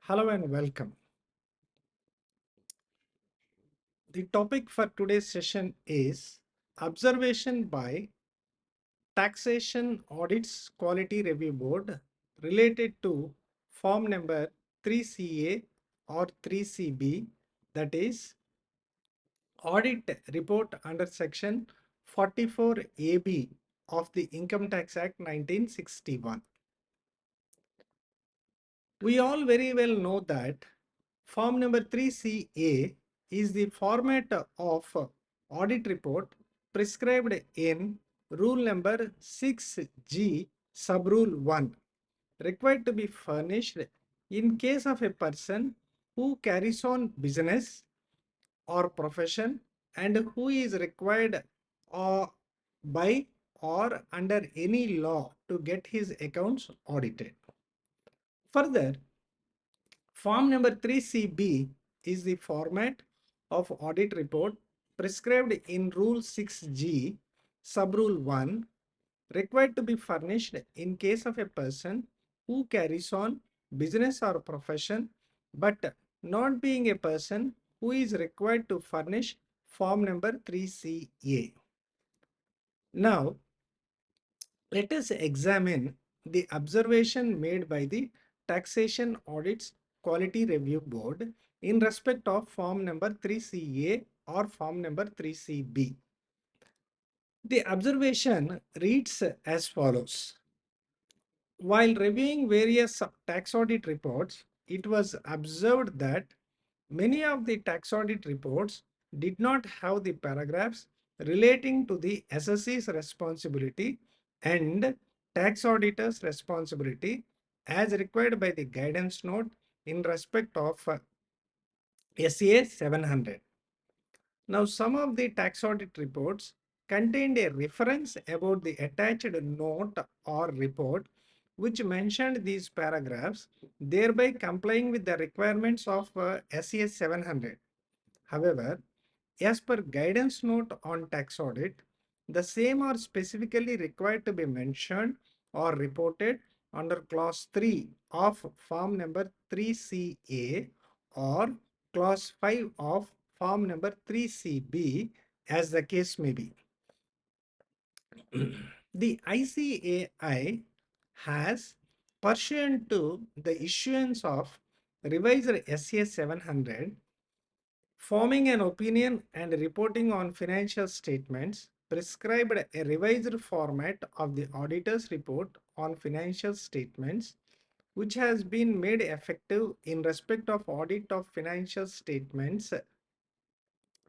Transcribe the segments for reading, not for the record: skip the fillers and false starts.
Hello and welcome. The topic for today's session is observation by Taxation Audits Quality Review Board related to form number 3CA or 3CB, that is audit report under section 44AB of the Income Tax Act 1961. We all very well know that form number 3CA is the format of audit report prescribed in rule number 6G subrule 1, required to be furnished in case of a person who carries on business or profession and who is required or by or under any law to get his accounts audited. Further, form number 3CB is the format of audit report prescribed in Rule 6G, Subrule 1, required to be furnished in case of a person who carries on business or profession, but not being a person who is required to furnish form number 3CA. Now, let us examine the observation made by the Taxation Audits Quality Review Board in respect of form number 3CA or form number 3CB. The observation reads as follows. While reviewing various tax audit reports, it was observed that many of the tax audit reports did not have the paragraphs relating to the assessee's responsibility and tax auditor's responsibility as required by the guidance note in respect of SA 700. Now, some of the tax audit reports contained a reference about the attached note or report which mentioned these paragraphs, thereby complying with the requirements of SA 700. However, as per guidance note on tax audit, the same are specifically required to be mentioned or reported under clause 3 of form number 3CA or clause 5 of form number 3CB, as the case may be. The ICAI has, pursuant to the issuance of revised SA 700, forming an opinion and reporting on financial statements, prescribed a revised format of the auditor's report on financial statements, which has been made effective in respect of audit of financial statements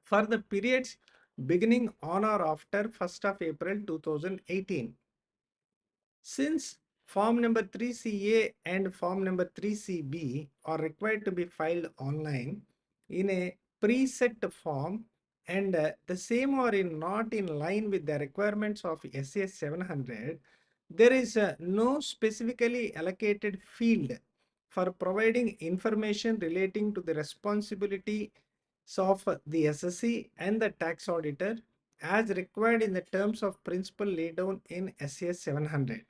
for the periods beginning on or after 1st of April 2018. Since form number 3CA and form number 3CB are required to be filed online in a preset form and the same are not in line with the requirements of SA 700, there is no specifically allocated field for providing information relating to the responsibility of the assessee and the tax auditor as required in the terms of principle laid down in SA 700.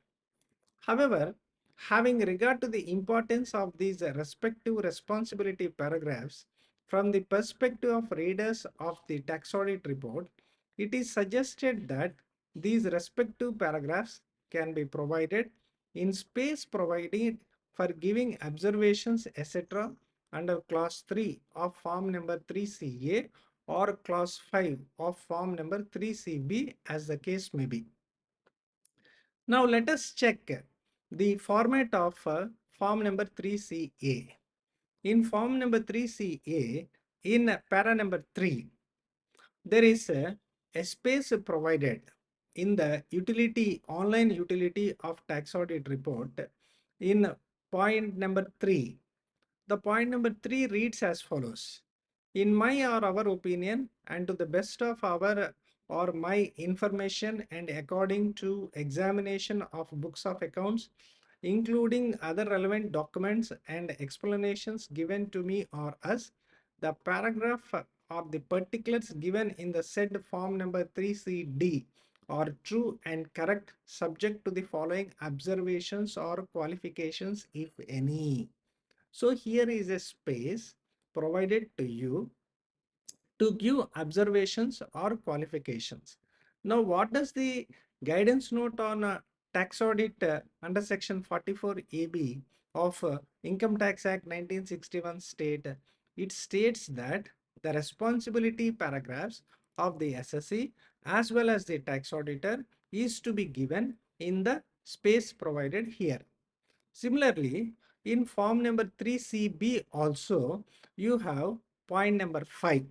However, having regard to the importance of these respective responsibility paragraphs from the perspective of readers of the tax audit report, it is suggested that these respective paragraphs can be provided in space provided for giving observations, etc. under clause 3 of form number 3CA or clause 5 of form number 3CB, as the case may be. Now let us check the format of form number 3CA. In form number 3CA, in para number 3, there is a space provided in the utility, online utility of tax audit report in point number 3. The point number 3 reads as follows. In my or our opinion, and to the best of our or my information and according to examination of books of accounts, including other relevant documents and explanations given to me or us, the paragraph or the particulars given in the said form number 3CD are true and correct, subject to the following observations or qualifications, if any. So here is a space provided to you to give observations or qualifications. Now, what does the guidance note on tax audit under section 44AB of Income Tax Act 1961 state? It states that the responsibility paragraphs of the SSE as well as the tax auditor is to be given in the space provided here. Similarly, in form number 3CB also, you have point number 5,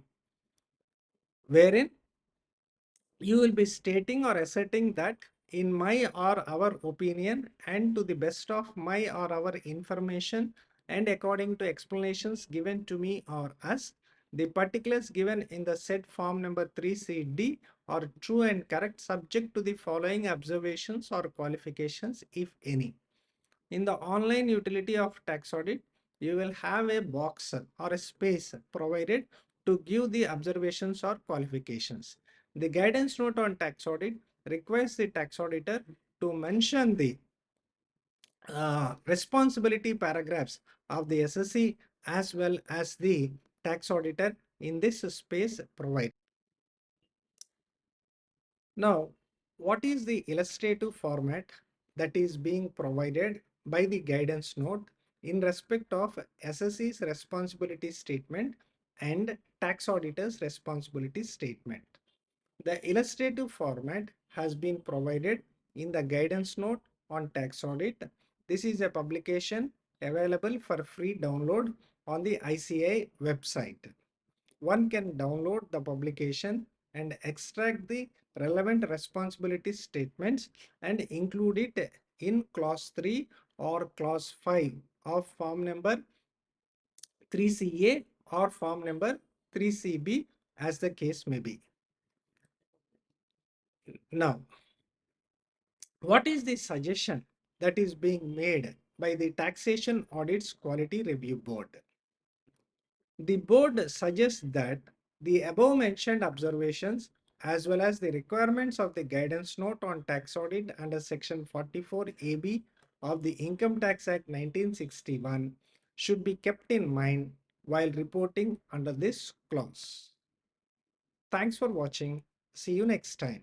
wherein you will be stating or asserting that in my or our opinion and to the best of my or our information and according to explanations given to me or us, the particulars given in the said form number 3CD are true and correct subject to the following observations or qualifications if any. In the online utility of tax audit, you will have a box or a space provided to give the observations or qualifications. The guidance note on tax audit requires the tax auditor to mention the responsibility paragraphs of the SSC as well as the tax auditor in this space provided. Now, what is the illustrative format that is being provided by the guidance note in respect of SSE's responsibility statement and tax auditor's responsibility statement? The illustrative format has been provided in the guidance note on tax audit. This is a publication available for free download on the ICAI website. One can download the publication and extract the relevant responsibility statements and include it in clause 3 or clause 5 of form number 3CA or form number 3CB as the case may be. Now, what is the suggestion that is being made by the Taxation Audits Quality Review Board? The board suggests that the above mentioned observations as well as the requirements of the guidance note on tax audit under section 44AB of the Income Tax Act 1961 should be kept in mind while reporting under this clause. Thanks for watching. See you next time.